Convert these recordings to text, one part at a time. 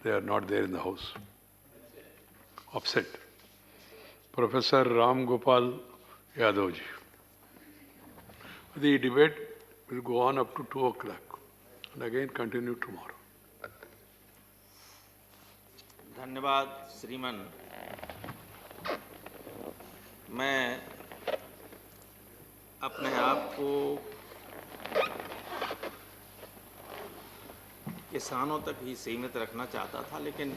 they are not there in the house. Upset. Professor Ram Gopal Yadav ji. The debate will go on up to 2 o'clock and again continue tomorrow. धन्यवाद श्रीमान। मैं अपने आप को किसानों तक ही सीमित रखना चाहता था, लेकिन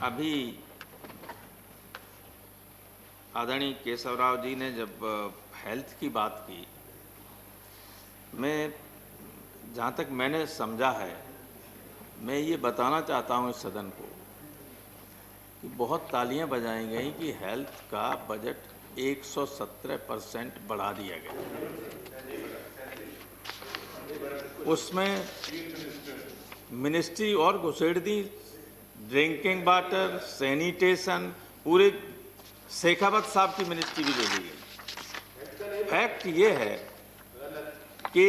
अभी आदरणीय केशवराव जी ने जब हेल्थ की बात की, मैं जहाँ तक मैंने समझा है, मैं ये बताना चाहता हूँ इस सदन को कि बहुत तालियां बजाई गई कि हेल्थ का बजट 117% बढ़ा दिया गया। उसमें मिनिस्ट्री और घुसेड़ दी, ड्रिंकिंग वाटर, सैनिटेशन, पूरे शेखावत साहब की मिनिस्ट्री भी दे दी गई। फैक्ट ये है कि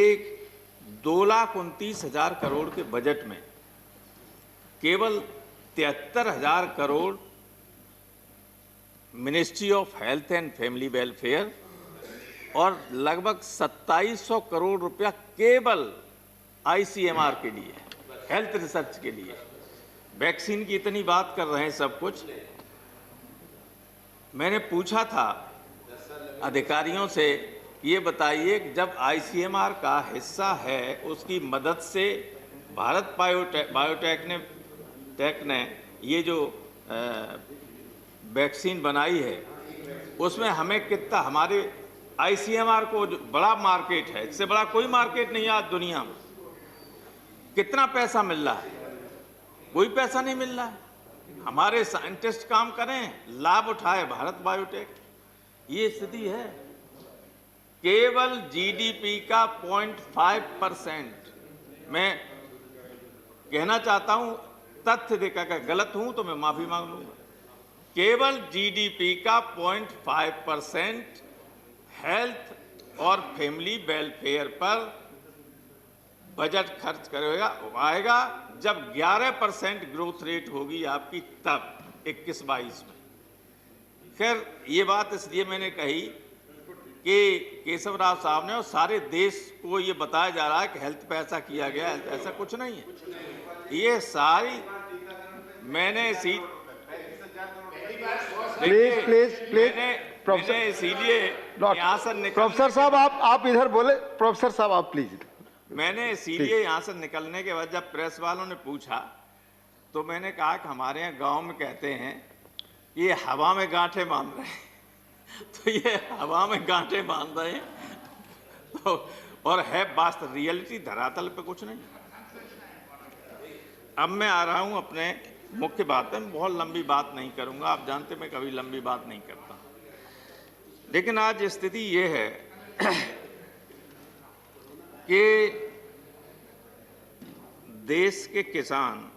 2,29,000 करोड़ के बजट में केवल 73,000 crore ministry of health and family welfare और लगभग 2700 करोड़ रुपया केवल ICMR के लिए, हेल्थ रिसर्च के लिए। वैक्सीन की इतनी बात कर रहे हैं सब कुछ। मैंने पूछा था अधिकारियों से, ये बताइए जब ICMR का हिस्सा है, उसकी मदद से भारत बायोटेक ने ये जो वैक्सीन बनाई है, उसमें हमें कितना, हमारे ICMR को जो बड़ा मार्केट है, इससे बड़ा कोई मार्केट नहीं है आज दुनिया में, कितना पैसा मिल रहा है? कोई पैसा नहीं मिल रहा है। हमारे साइंटिस्ट काम करें, लाभ उठाए भारत बायोटेक। ये स्थिति है। केवल GDP का 0.5%। मैं कहना चाहता हूं, तथ्य देखा, अगर गलत हूं तो मैं माफी मांग लूंगा। केवल GDP का 0.5% हेल्थ और फैमिली वेलफेयर पर बजट खर्च करेगा आएगा जब 11% ग्रोथ रेट होगी आपकी, तब 21-22 में। खैर ये बात इसलिए मैंने कही कि केशवराव साहब ने और सारे देश को ये बताया जा रहा है कि हेल्थ पे ऐसा किया गया, ऐसा कुछ नहीं है। ये सारी मैंने इसीलिए यहाँ से प्रोफेसर साहब आप इधर बोले। प्रोफेसर साहब आप प्लीज। मैंने इसीलिए यहाँ से निकलने के बाद जब प्रेस वालों ने पूछा तो मैंने कहा कि हमारे यहाँ गांव में कहते हैं ये हवा में गांठें बांध रहे हैं। तो ये हवा में गांठें बांध रहे हैं तो, और है वास्तव रियलिटी धरातल पे कुछ नहीं। अब मैं आ रहा हूँ अपने मुख्य बात में। बहुत लंबी बात नहीं करूँगा, आप जानते मैं कभी लंबी बात नहीं करता, लेकिन आज स्थिति ये है कि देश के किसान,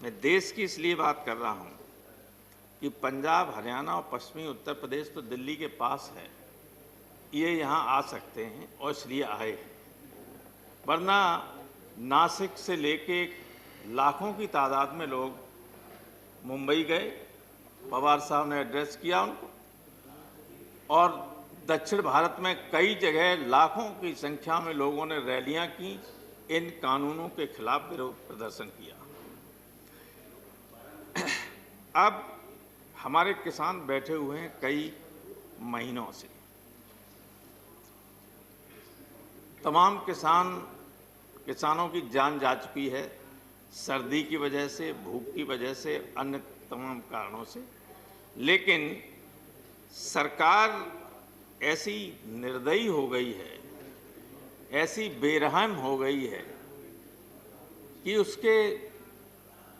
मैं देश की इसलिए बात कर रहा हूं कि पंजाब, हरियाणा और पश्चिमी उत्तर प्रदेश तो दिल्ली के पास है, ये यहाँ आ सकते हैं और इसलिए आए हैं। वरना नासिक से लेके लाखों की तादाद में लोग मुंबई गए, पवार साहब ने एड्रेस किया उनको, और दक्षिण भारत में कई जगह लाखों की संख्या में लोगों ने रैलियां की, इन कानूनों के खिलाफ विरोध प्रदर्शन किया। अब हमारे किसान बैठे हुए हैं कई महीनों से। तमाम किसानों की जान जा चुकी है, सर्दी की वजह से, भूख की वजह से, अन्य तमाम कारणों से। लेकिन सरकार ऐसी निर्दयी हो गई है, ऐसी बेरहम हो गई है कि उसके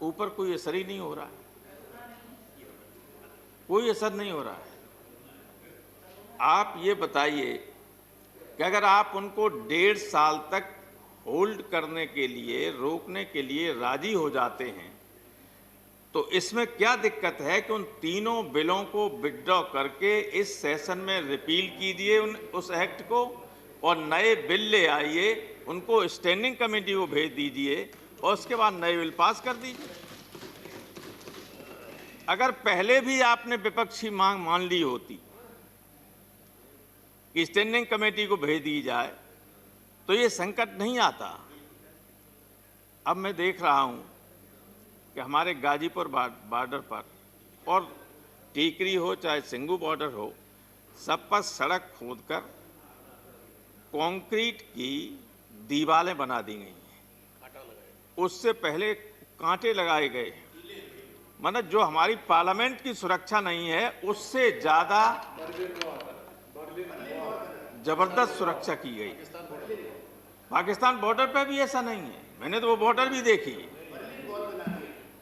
ऊपर कोई असर ही नहीं हो रहा है, कोई असर नहीं हो रहा है। आप ये बताइए कि अगर आप उनको 1.5 साल तक होल्ड करने के लिए, रोकने के लिए राजी हो जाते हैं, तो इसमें क्या दिक्कत है कि उन तीनों बिलों को विथड्रॉ करके इस सेशन में रिपील कीजिए उस एक्ट को, और नए बिल ले आइए, उनको स्टैंडिंग कमेटी को भेज दीजिए, और उसके बाद नए बिल पास कर दीजिए। अगर पहले भी आपने विपक्षी मांग मान ली होती कि स्टैंडिंग कमेटी को भेज दी जाए तो ये संकट नहीं आता। अब मैं देख रहा हूं कि हमारे गाजीपुर बॉर्डर पर और टीकरी हो चाहे सिंगू बॉर्डर हो, सब पर सड़क खोदकर कंक्रीट की दीवारें बना दी गई हैं। उससे पहले कांटे लगाए गए हैं। मतलब जो हमारी पार्लियामेंट की सुरक्षा नहीं है उससे ज्यादा जबरदस्त सुरक्षा की गई। पाकिस्तान बॉर्डर पर भी ऐसा नहीं है। मैंने तो वो बॉर्डर भी देखी,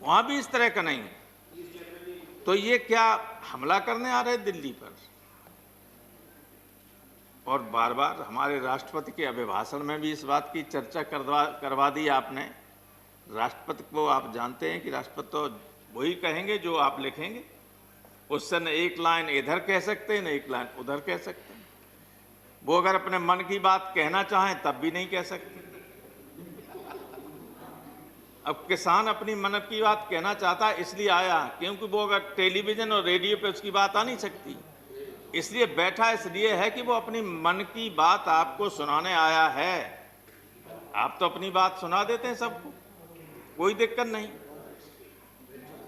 वहां भी इस तरह का नहीं है। तो ये क्या हमला करने आ रहे दिल्ली पर? और बार बार हमारे राष्ट्रपति के अभिभाषण में भी इस बात की चर्चा करवा दी आपने। राष्ट्रपति को आप जानते हैं कि राष्ट्रपति तो वही कहेंगे जो आप लिखेंगे। उससे न एक लाइन इधर कह सकते हैं न एक लाइन उधर कह सकते हैं। वो अगर अपने मन की बात कहना चाहें तब भी नहीं कह सकते। अब किसान अपनी मन की बात कहना चाहता है इसलिए आया, क्योंकि वो अगर टेलीविजन और रेडियो पे उसकी बात आ नहीं सकती, इसलिए बैठा इसलिए है कि वो अपनी मन की बात आपको सुनाने आया है। आप तो अपनी बात सुना देते हैं सबको, कोई दिक्कत नहीं।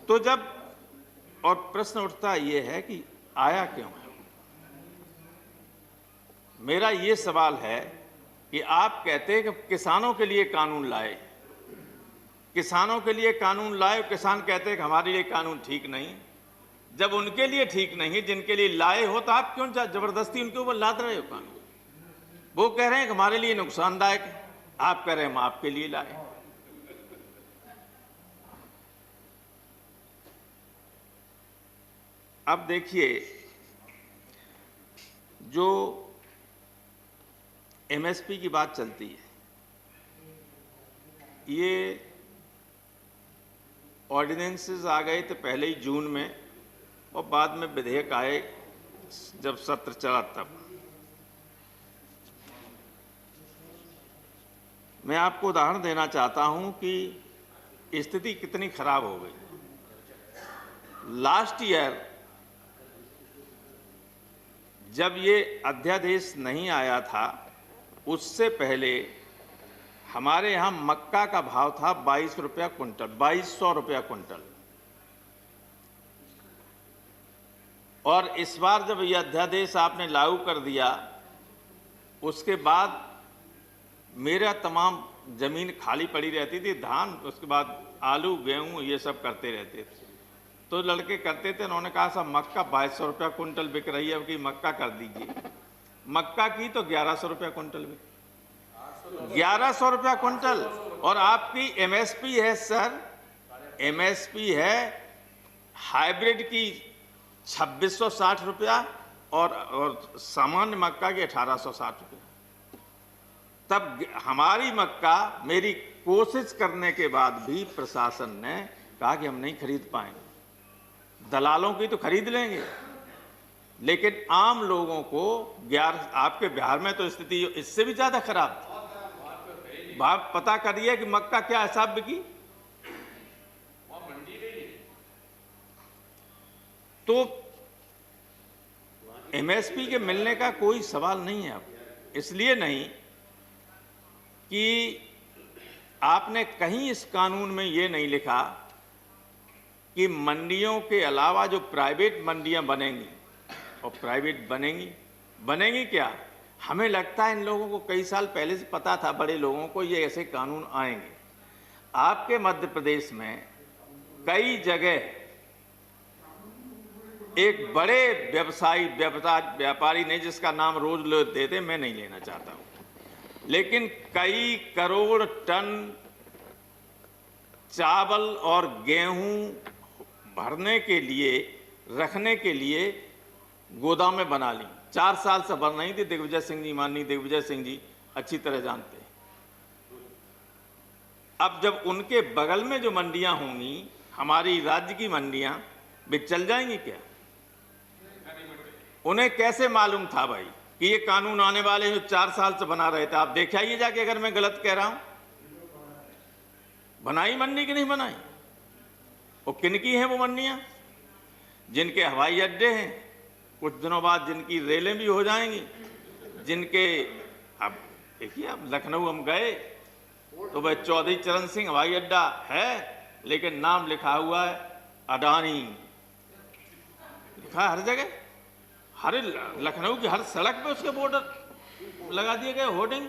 तो जब और प्रश्न उठता ये है कि आया क्यों है? मेरा ये सवाल है कि आप कहते हैं कि किसानों के लिए कानून लाए, किसानों के लिए कानून लाए, किसान कहते हैं कि हमारे लिए कानून ठीक नहीं। जब उनके लिए ठीक नहीं, जिनके लिए लाए हो, तो आप क्यों जबरदस्ती उनके ऊपर लाद रहे हो कानून? वो कह रहे हैं कि हमारे लिए नुकसानदायक है, आप कह रहे हैं हम आपके लिए लाए। अब देखिए, जो एमएसपी की बात चलती है, ये ऑर्डिनेंसेस आ गए थे पहले ही जून में, और बाद में विधेयक आए जब सत्र चला तब। मैं आपको उदाहरण देना चाहता हूं कि स्थिति कितनी खराब हो गई। लास्ट ईयर जब ये अध्यादेश नहीं आया था, उससे पहले हमारे यहाँ मक्का का भाव था 22 रुपया कुंटल, 2200 रुपया कुंटल। और इस बार जब यह अध्यादेश आपने लागू कर दिया, उसके बाद मेरा तमाम जमीन खाली पड़ी रहती थी, धान, उसके बाद आलू गेहूं ये सब करते रहते थे। तो लड़के करते थे, उन्होंने कहा साहब मक्का 2200 रुपया कुंटल बिक रही है, अब की मक्का कर दीजिए। मक्का की तो 1100 रुपया कुंटल बिक, 1100 रुपया कुंटल। और आपकी एमएसपी है सर, एमएसपी है हाइब्रिड की 2660 रुपया और सामान्य मक्का की 1860 रुपया। तब हमारी मक्का, मेरी कोशिश करने के बाद भी प्रशासन ने कहा कि हम नहीं खरीद पाएंगे। दलालों की तो खरीद लेंगे, लेकिन आम लोगों को आपके बिहार में तो स्थिति इससे भी ज्यादा खराब थी। आप पता करिए कि मक्का क्या हिसाब बिकी। तो एमएसपी के मिलने का कोई सवाल नहीं है। अब इसलिए नहीं कि आपने कहीं इस कानून में ये नहीं लिखा कि मंडियों के अलावा जो प्राइवेट मंडियां बनेंगी, और प्राइवेट बनेंगी क्या? हमें लगता है इन लोगों को कई साल पहले से पता था, बड़े लोगों को, ये ऐसे कानून आएंगे। आपके मध्य प्रदेश में कई जगह एक बड़े व्यापारी नहीं, जिसका नाम रोज लोग देते, मैं नहीं लेना चाहता हूं, लेकिन कई करोड़ टन चावल और गेहूं भरने के लिए, रखने के लिए गोदामें बना ली। 4 साल से बन रही थी। दिग्विजय सिंह जी, माननीय दिग्विजय सिंह जी अच्छी तरह जानते हैं। अब जब उनके बगल में जो मंडियां होंगी, हमारी राज्य की मंडियां, वे चल जाएंगी क्या? उन्हें कैसे मालूम था भाई कि ये कानून आने वाले हैं? 4 साल से बना रहे थे। आप देख आइए जाके, अगर मैं गलत कह रहा हूं। बनाई मंडी की नहीं बनाई? वो किनकी हैं वो मंडियां? जिनके हवाई अड्डे हैं, कुछ दिनों बाद जिनकी रेलें भी हो जाएंगी, जिनके, अब देखिए, अब लखनऊ हम गए तो वह चौधरी चरण सिंह हवाई अड्डा है, लेकिन नाम लिखा हुआ है अडानी, लिखा है हर जगह, हर लखनऊ की हर सड़क पे उसके बोर्ड लगा दिए गए, होर्डिंग।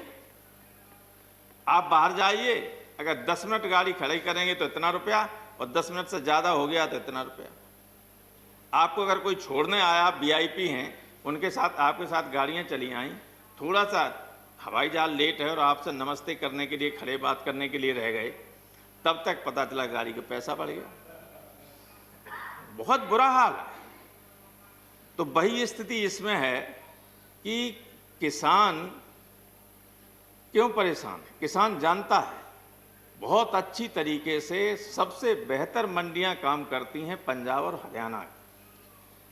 आप बाहर जाइए, अगर 10 मिनट गाड़ी खड़ी करेंगे तो इतना रुपया, और 10 मिनट से ज़्यादा हो गया तो इतना रुपया। आपको अगर कोई छोड़ने आया, आप वीआईपी हैं, उनके साथ आपके साथ गाड़ियाँ चली आईं, थोड़ा सा हवाई जहाज लेट है और आपसे नमस्ते करने के लिए, खड़े बात करने के लिए रह गए, तब तक पता चला गाड़ी का पैसा बढ़ गया। बहुत बुरा हाल है। तो वही स्थिति इसमें है कि किसान क्यों परेशान है? किसान जानता है बहुत अच्छी तरीके से सबसे बेहतर मंडियां काम करती हैं पंजाब और हरियाणा की,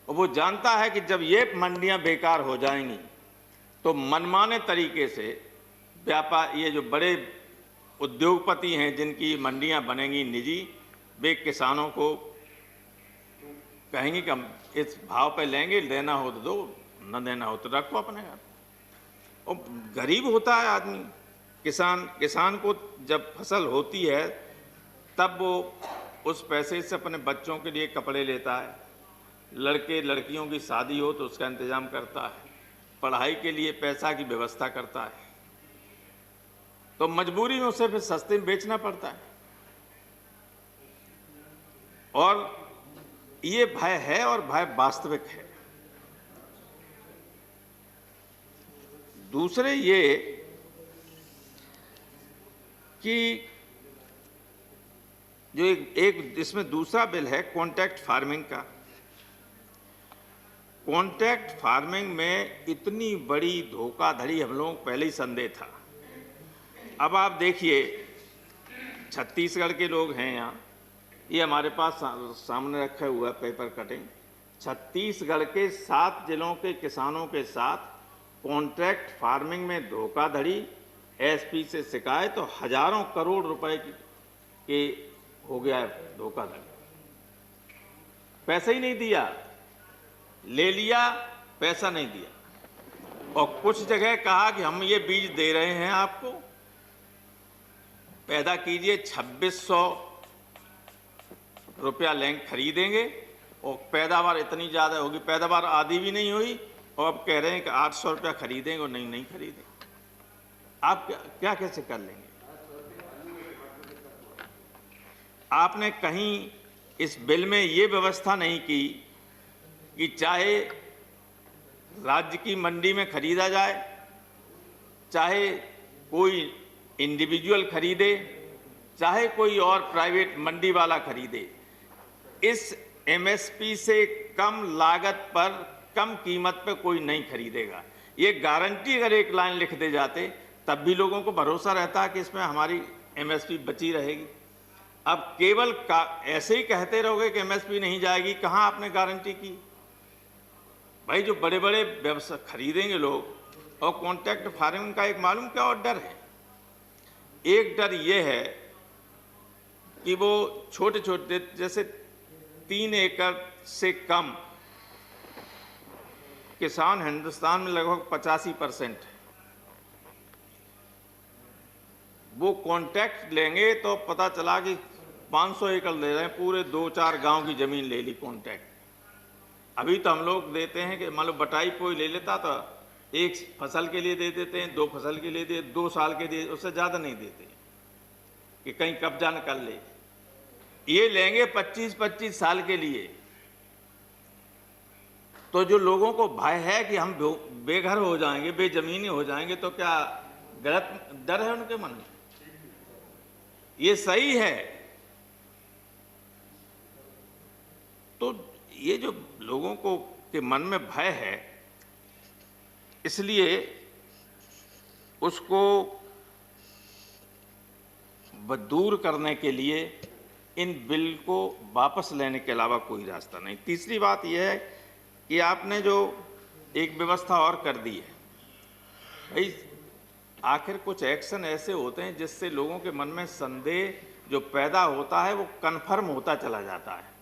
और वो जानता है कि जब ये मंडियां बेकार हो जाएंगी तो मनमाने तरीके से व्यापार, ये जो बड़े उद्योगपति हैं जिनकी मंडियां बनेंगी निजी, वे किसानों को कहेंगे कि हम इस भाव पे लेंगे, लेना हो तो दो, न देना हो तो रखो अपने घर। और गरीब होता है आदमी, किसान को जब फसल होती है तब वो उस पैसे से अपने बच्चों के लिए कपड़े लेता है, लड़के लड़कियों की शादी हो तो उसका इंतजाम करता है, पढ़ाई के लिए पैसा की व्यवस्था करता है, तो मजबूरी में उसे फिर सस्ते में बेचना पड़ता है। और ये भय है, और भय वास्तविक है। दूसरे ये कि जो एक इसमें दूसरा बिल है कॉन्ट्रैक्ट फार्मिंग का। कॉन्ट्रैक्ट फार्मिंग में इतनी बड़ी धोखाधड़ी हम लोगों को पहले ही संदेह था। अब आप देखिए, छत्तीसगढ़ के लोग हैं यहाँ, ये हमारे पास सामने रखा हुआ पेपर कटिंग, छत्तीसगढ़ के 7 जिलों के किसानों के साथ कॉन्ट्रैक्ट फार्मिंग में धोखाधड़ी, एसपी से शिकायत, तो हजारों करोड़ रुपए के हो गया है धोखाधड़ी। पैसा ही नहीं दिया, ले लिया, पैसा नहीं दिया, और कुछ जगह कहा कि हम ये बीज दे रहे हैं आपको, पैदा कीजिए, 2600 रुपया लेंगे, खरीदेंगे, और पैदावार इतनी ज़्यादा होगी, पैदावार आधी भी नहीं हुई, और अब कह रहे हैं कि 800 रुपया खरीदेंगे, और नहीं खरीदेंगे। आप क्या कैसे कर लेंगे? आपने कहीं इस बिल में ये व्यवस्था नहीं की कि चाहे राज्य की मंडी में खरीदा जाए, चाहे कोई इंडिविजुअल खरीदे, चाहे कोई और प्राइवेट मंडी वाला खरीदे, इस एमएसपी से कम लागत पर, कम कीमत पे कोई नहीं खरीदेगा। ये गारंटी अगर एक लाइन लिख दे जाते तब भी लोगों को भरोसा रहता है कि इसमें हमारी एमएसपी बची रहेगी। अब केवल ऐसे ही कहते रहोगे कि एमएसपी नहीं जाएगी, कहाँ आपने गारंटी की? भाई जो बड़े बड़े व्यवसाय खरीदेंगे लोग, और कॉन्ट्रैक्ट फार्मिंग का एक मालूम क्या और डर है? एक डर ये है कि वो छोटे छोटे, जैसे 3 एकड़ से कम किसान हिंदुस्तान में लगभग 85% है, वो कॉन्ट्रैक्ट लेंगे तो पता चला कि 500 एकड़ ले रहे हैं, पूरे 2-4 गांव की जमीन ले ली कॉन्ट्रैक्ट। अभी तो हम लोग देते हैं कि मान लो बटाई कोई ले लेता तो 1 फसल के लिए दे देते हैं, 2 फसल के लिए दे, 2 साल के दे, उससे ज़्यादा नहीं देते कि कहीं कब्जा न कर ले। ये लेंगे 25-25 साल के लिए। तो जो लोगों को भय है कि हम बेघर हो जाएंगे, बेजमीनी हो जाएंगे, तो क्या गलत डर है उनके मन में? ये सही है। तो ये जो लोगों को के मन में भय है, इसलिए उसको दूर करने के लिए इन बिल को वापस लेने के अलावा कोई रास्ता नहीं। तीसरी बात यह है कि आपने जो एक व्यवस्था और कर दी है, भाई आखिर कुछ एक्शन ऐसे होते हैं जिससे लोगों के मन में संदेह जो पैदा होता है वो कन्फर्म होता चला जाता है।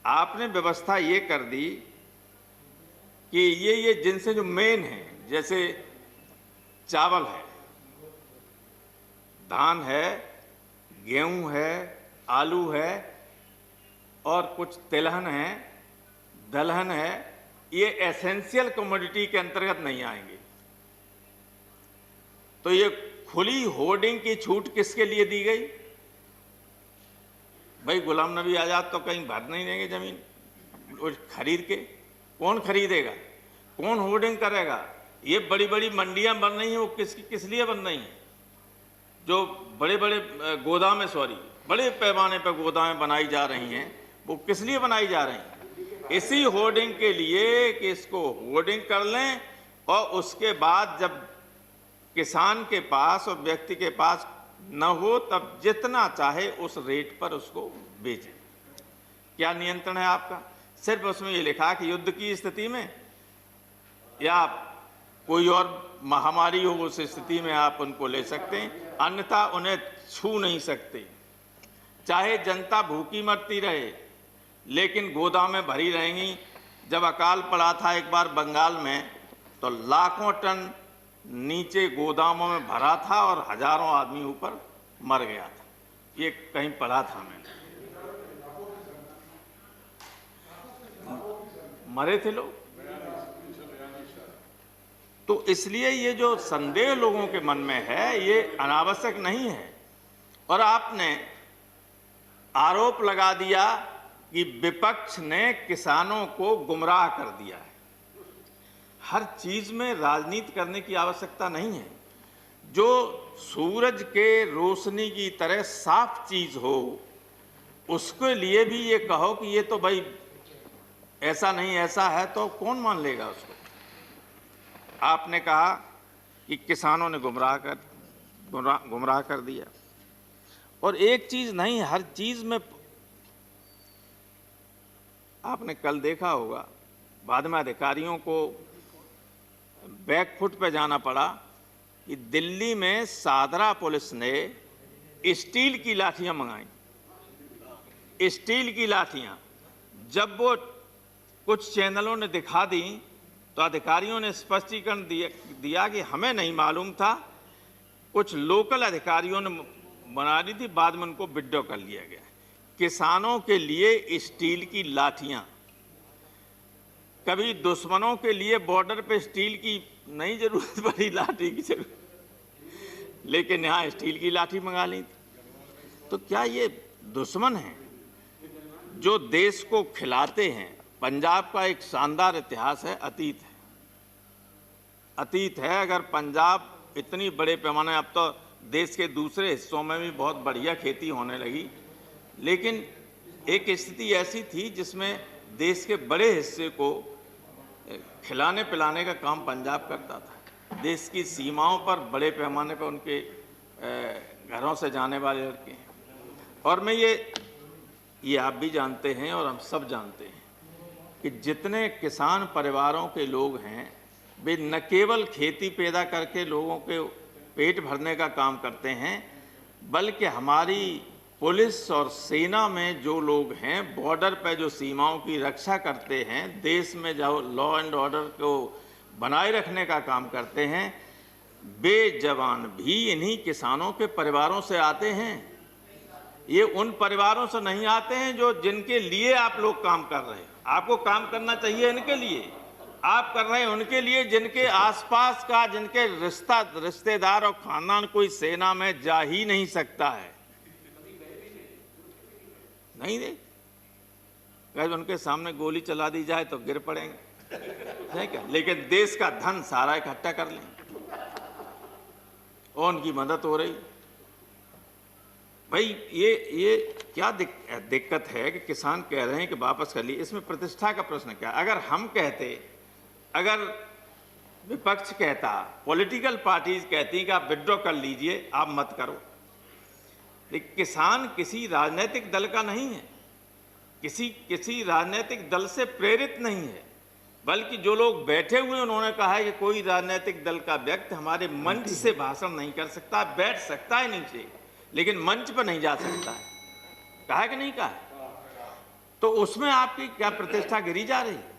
आपने व्यवस्था ये कर दी कि ये जिनसे जो मेन है, जैसे चावल है, धान है, गेहूं है, आलू है और कुछ तिलहन है, दलहन है, ये एसेंशियल कमोडिटी के अंतर्गत नहीं आएंगे। तो ये खुली होर्डिंग की छूट किसके लिए दी गई? भाई गुलाम नबी आजाद तो कहीं भर नहीं देंगे जमीन खरीद के। कौन खरीदेगा? कौन होर्डिंग करेगा? ये बड़ी बड़ी मंडियां बन रही हैं, वो किस लिए बन रही हैं? जो बड़े बड़े गोदामें, बड़े पैमाने पर गोदामें बनाई जा रही हैं, वो किस लिए बनाई जा रही हैं? इसी होर्डिंग के लिए कि इसको होर्डिंग कर लें और उसके बाद जब किसान के पास और व्यक्ति के पास न हो तब जितना चाहे उस रेट पर उसको बेचें। क्या नियंत्रण है आपका? सिर्फ उसमें ये लिखा कि युद्ध की स्थिति में या कोई और महामारी हो उस स्थिति में आप उनको ले सकते हैं, अन्यथा उन्हें छू नहीं सकते। चाहे जनता भूखी मरती रहे लेकिन गोदामें भरी रहेंगी। जब अकाल पड़ा था एक बार बंगाल में तो लाखों टन नीचे गोदामों में भरा था और हजारों आदमी ऊपर मर गया था। ये कहीं पढ़ा था मैंने। मरे थे लोग। तो इसलिए ये जो संदेह लोगों के मन में है ये अनावश्यक नहीं है। और आपने आरोप लगा दिया कि विपक्ष ने किसानों को गुमराह कर दिया है। हर चीज में राजनीति करने की आवश्यकता नहीं है। जो सूरज के रोशनी की तरह साफ चीज हो उसके लिए भी ये कहो कि ये तो भाई ऐसा नहीं ऐसा है, तो कौन मान लेगा उसको? आपने कहा कि किसानों ने गुमराह कर दिया। और एक चीज नहीं, हर चीज में आपने कल देखा होगा, बाद में अधिकारियों को बैकफुट पे जाना पड़ा कि दिल्ली में सादरा पुलिस ने स्टील की लाठियां मंगाई। स्टील की लाठियां जब वो कुछ चैनलों ने दिखा दी तो अधिकारियों ने स्पष्टीकरण दिया कि हमें नहीं मालूम था, कुछ लोकल अधिकारियों ने बना दी थी, बाद में उनको विड्रॉ कर लिया गया। किसानों के लिए स्टील की लाठियां, कभी दुश्मनों के लिए बॉर्डर पे स्टील की नहीं जरूरत पड़ी, लाठी की जरूरत, लेकिन यहाँ स्टील की लाठी मंगा ली थी। तो क्या ये दुश्मन हैं जो देश को खिलाते हैं? पंजाब का एक शानदार इतिहास है, अतीत है। अगर पंजाब इतनी बड़े पैमाने, अब तो देश के दूसरे हिस्सों में भी बहुत बढ़िया खेती होने लगी, लेकिन एक स्थिति ऐसी थी जिसमें देश के बड़े हिस्से को खिलाने पिलाने का काम पंजाब करता था। देश की सीमाओं पर बड़े पैमाने पर उनके घरों से जाने वाले लड़के हैं। और मैं ये आप भी जानते हैं और हम सब जानते हैं कि जितने किसान परिवारों के लोग हैं वे न केवल खेती पैदा करके लोगों के पेट भरने का काम करते हैं, बल्कि हमारी पुलिस और सेना में जो लोग हैं, बॉर्डर पर जो सीमाओं की रक्षा करते हैं, देश में जो लॉ एंड ऑर्डर को बनाए रखने का काम करते हैं, वे जवान भी इन्हीं किसानों के परिवारों से आते हैं। ये उन परिवारों से नहीं आते हैं जो जिनके लिए आप लोग काम कर रहे हैं। आपको काम करना चाहिए इनके लिए, आप कर रहे हैं उनके लिए जिनके आसपास का, जिनके रिश्तेदार और खानदान कोई सेना में जा ही नहीं सकता है। नहीं दे, अगर उनके सामने गोली चला दी जाए तो गिर पड़ेंगे, है क्या? लेकिन देश का धन सारा इकट्ठा कर लें और उनकी मदद हो रही। भाई ये क्या दिक्कत है कि किसान कह रहे हैं कि वापस कर लिए? इसमें प्रतिष्ठा का प्रश्न क्या? अगर हम कहते, अगर विपक्ष कहता, पॉलिटिकल पार्टीज कहती कि आप विड्रॉ कर लीजिए, आप मत करो, लेकिन किसान किसी राजनीतिक दल का नहीं है, किसी राजनीतिक दल से प्रेरित नहीं है, बल्कि जो लोग बैठे हुए उन्होंने कहा है कि कोई राजनीतिक दल का व्यक्ति हमारे मंच से भाषण नहीं कर सकता, बैठ सकता है नीचे, लेकिन मंच पर नहीं जा सकता है। कहा है कि नहीं कहा है? तो उसमें आपकी क्या प्रतिष्ठा गिरी जा रही है?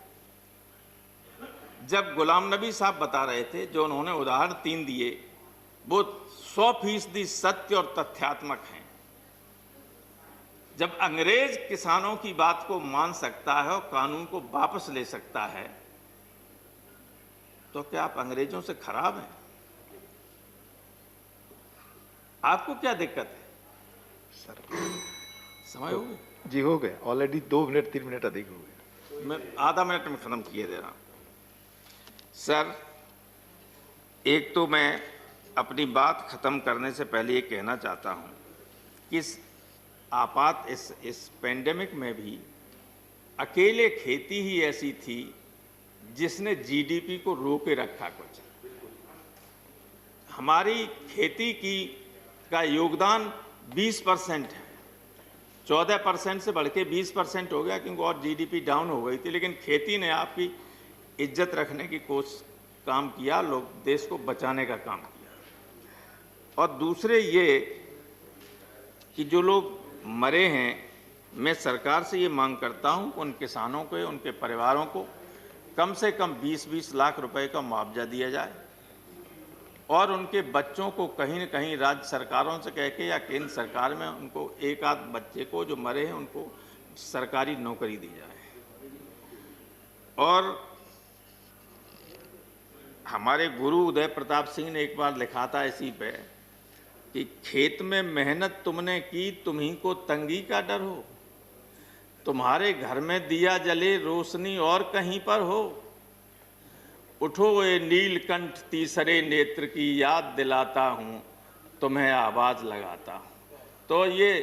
जब गुलाम नबी साहब बता रहे थे, जो उन्होंने उदाहरण 3 दिए, वो 100% सत्य और तथ्यात्मक हैं। जब अंग्रेज किसानों की बात को मान सकता है और कानून को वापस ले सकता है, तो क्या आप अंग्रेजों से खराब हैं? आपको क्या दिक्कत है? सर समय हो गया? जी हो गए ऑलरेडी, 2 मिनट 3 मिनट अधिक हो गए। मैं आधा मिनट में खत्म किए दे रहा हूं। सर, एक तो मैं अपनी बात खत्म करने से पहले ये कहना चाहता हूं कि इस पेंडेमिक में भी अकेले खेती ही ऐसी थी जिसने जीडीपी को रोके रखा। कुछ हमारी खेती का योगदान 20% है, 14% से बढ़ के 20% हो गया, क्योंकि और जीडीपी डाउन हो गई थी। लेकिन खेती ने आपकी इज्जत रखने की काम किया, लोग देश को बचाने का काम किया। और दूसरे ये कि जो लोग मरे हैं, मैं सरकार से ये मांग करता हूं कि उन किसानों को, उनके परिवारों को कम से कम 20-20 लाख रुपए का मुआवजा दिया जाए और उनके बच्चों को कहीं न कहीं राज्य सरकारों से कह के या केंद्र सरकार में उनको एक आध बच्चे को जो मरे हैं उनको सरकारी नौकरी दी जाए। और हमारे गुरु उदय प्रताप सिंह ने एक बार लिखा था इसी पे कि खेत में मेहनत तुमने की, तुम्ही को तंगी का डर हो, तुम्हारे घर में दिया जले रोशनी और कहीं पर हो, उठो ये नीलकंठ तीसरे नेत्र की याद दिलाता हूँ, तुम्हें आवाज़ लगाता हूँ। तो ये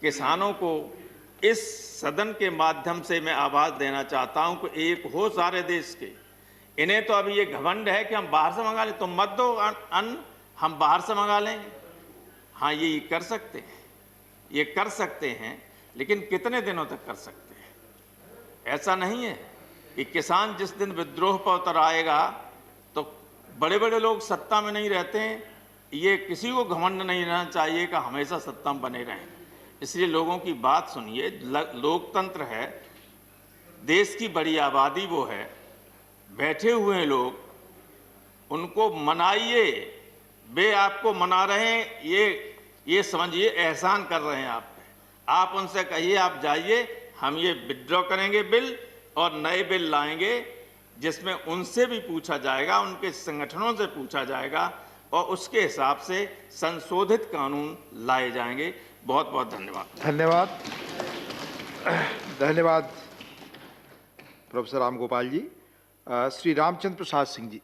किसानों को इस सदन के माध्यम से मैं आवाज़ देना चाहता हूँ कि एक हो सारे देश के। इन्हें तो अभी ये घमंड है कि हम बाहर से मंगा लें, तुम मत दो अन्न, हम बाहर से मंगा लेंगे। हाँ, ये कर सकते हैं, ये कर सकते हैं, लेकिन कितने दिनों तक कर सकते हैं? ऐसा नहीं है कि किसान जिस दिन विद्रोह पर उतर आएगा तो बड़े बड़े लोग सत्ता में नहीं रहते हैं। ये किसी को घमंड नहीं रहना चाहिए कि हमेशा सत्ता में बने रहें। इसलिए लोगों की बात सुनिए। लोकतंत्र है, देश की बड़ी आबादी वो है, बैठे हुए हैं लोग, उनको मनाइए। वे आपको मना रहे हैं, ये समझिए एहसान कर रहे हैं आप पे। आप उनसे कहिए आप जाइए, हम ये विड्रॉ करेंगे बिल और नए बिल लाएंगे जिसमें उनसे भी पूछा जाएगा, उनके संगठनों से पूछा जाएगा और उसके हिसाब से संशोधित कानून लाए जाएंगे। बहुत बहुत धन्यवाद। धन्यवाद, धन्यवाद प्रोफेसर राम गोपाल जी। श्री रामचंद्र प्रसाद सिंह जी।